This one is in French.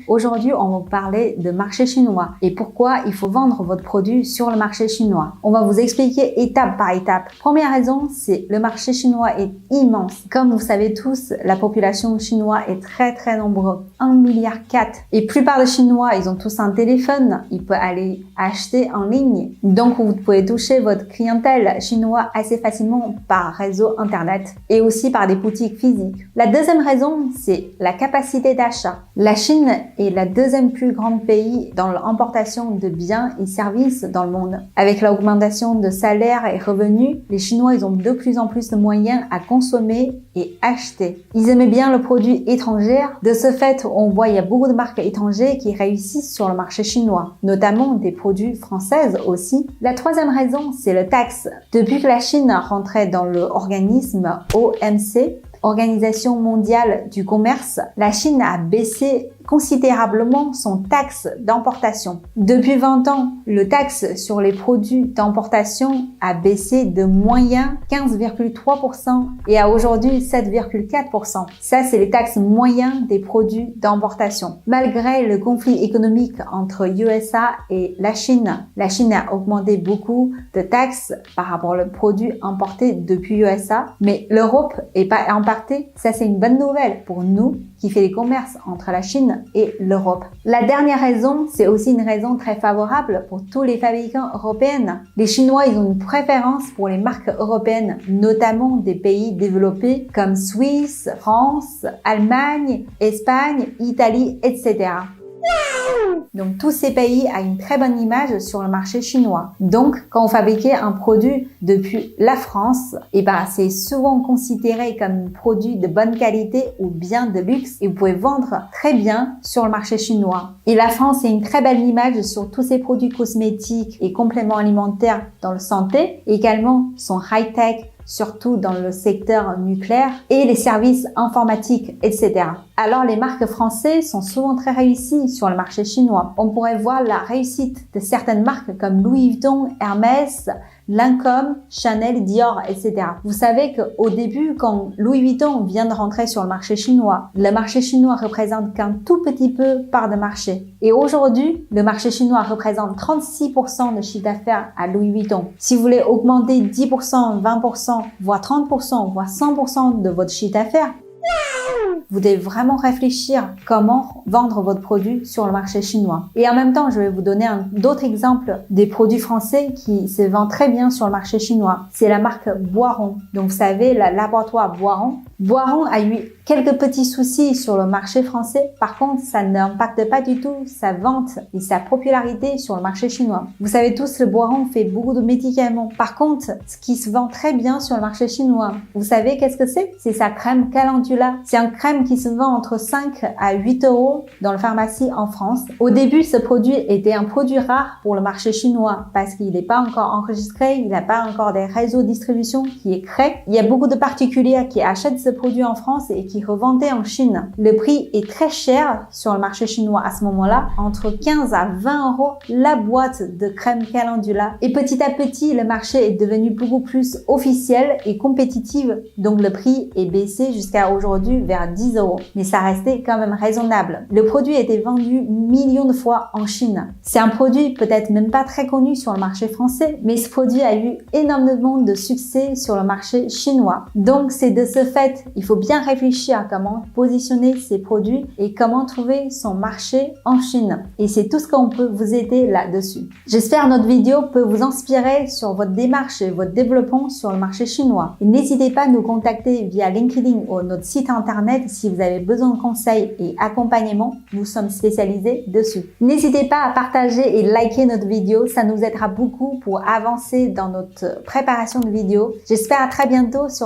Aujourd'hui, on va vous parler de marché chinois et pourquoi il faut vendre votre produit sur le marché chinois. On va vous expliquer étape par étape. Première raison, c'est le marché chinois est immense. Comme vous savez tous, la population chinoise est très nombreuse, 1,4 milliard. Et plupart des Chinois, ils ont tous un téléphone, ils peuvent aller acheter en ligne. Donc, vous pouvez toucher votre clientèle chinoise assez facilement par réseau internet et aussi par des boutiques physiques. La deuxième raison, c'est la capacité d'achat. La Chine est la deuxième plus grande pays dans l'importation de biens et services dans le monde. Avec l'augmentation de salaires et revenus, les Chinois ils ont de plus en plus de moyens à consommer et acheter. Ils aimaient bien le produit étranger. De ce fait, on voit il y a beaucoup de marques étrangères qui réussissent sur le marché chinois, notamment des produits françaises aussi. La troisième raison, c'est le taxe. Depuis que la Chine rentrait dans l'organisme OMC, Organisation mondiale du commerce, la Chine a baissé considérablement son taxe d'importation. Depuis 20 ans, le taxe sur les produits d'importation a baissé de moyen 15,3% et à aujourd'hui 7,4%. Ça, c'est les taxes moyennes des produits d'importation. Malgré le conflit économique entre USA et la Chine a augmenté beaucoup de taxes par rapport aux produits importés depuis USA, mais l'Europe n'est pas impactée. Ça, c'est une bonne nouvelle pour nous qui fait les commerces entre la Chine et l'Europe. La dernière raison, c'est aussi une raison très favorable pour tous les fabricants européens. Les Chinois, ils ont une préférence pour les marques européennes, notamment des pays développés comme Suisse, France, Allemagne, Espagne, Italie, etc. Donc, tous ces pays ont une très bonne image sur le marché chinois. Donc, quand vous fabriquez un produit depuis la France, c'est souvent considéré comme un produit de bonne qualité ou bien de luxe et vous pouvez vendre très bien sur le marché chinois. Et la France a une très belle image sur tous ces produits cosmétiques et compléments alimentaires dans la santé, également son high-tech, surtout dans le secteur nucléaire et les services informatiques, etc. Alors, les marques françaises sont souvent très réussies sur le marché chinois. On pourrait voir la réussite de certaines marques comme Louis Vuitton, Hermès, Lancôme, Chanel, Dior, etc. Vous savez qu'au début, quand Louis Vuitton vient de rentrer sur le marché chinois, le marché chinois représente qu'un tout petit peu part de marché. Et aujourd'hui, le marché chinois représente 36% de chiffre d'affaires à Louis Vuitton. Si vous voulez augmenter 10%, 20%, voire 30%, voire 100% de votre chiffre d'affaires, vous devez vraiment réfléchir comment vendre votre produit sur le marché chinois. Et en même temps, je vais vous donner d'autres exemples des produits français qui se vendent très bien sur le marché chinois. C'est la marque Boiron. Donc, vous savez, le laboratoire Boiron. Boiron a eu quelques petits soucis sur le marché français. Par contre, ça n'impacte pas du tout sa vente et sa popularité sur le marché chinois. Vous savez tous, le Boiron fait beaucoup de médicaments. Par contre, ce qui se vend très bien sur le marché chinois, vous savez qu'est-ce que c'est? C'est sa crème Calendula. C'est une crème qui se vend entre 5 à 8 euros dans la pharmacie en France. Au début, ce produit était un produit rare pour le marché chinois parce qu'il n'est pas encore enregistré, il n'a pas encore des réseaux de distribution qui est créé. Il y a beaucoup de particuliers qui achètent ce produit en France et qui revendaient en Chine. Le prix est très cher sur le marché chinois à ce moment-là, entre 15 à 20 euros la boîte de crème Calendula. Et petit à petit, le marché est devenu beaucoup plus officiel et compétitif, donc le prix est baissé jusqu'à aujourd'hui vers 10 euros. Mais ça restait quand même raisonnable. Le produit a été vendu millions de fois en Chine. C'est un produit peut-être même pas très connu sur le marché français, mais ce produit a eu énormément de succès sur le marché chinois. Donc, c'est de ce fait, il faut bien réfléchir à comment positionner ces produits et comment trouver son marché en Chine. Et c'est tout ce qu'on peut vous aider là-dessus. J'espère que notre vidéo peut vous inspirer sur votre démarche et votre développement sur le marché chinois. Et n'hésitez pas à nous contacter via LinkedIn ou notre site internet si vous avez besoin de conseils et accompagnement. Nous sommes spécialisés dessus. N'hésitez pas à partager et liker notre vidéo. Ça nous aidera beaucoup pour avancer dans notre préparation de vidéos. J'espère à très bientôt sur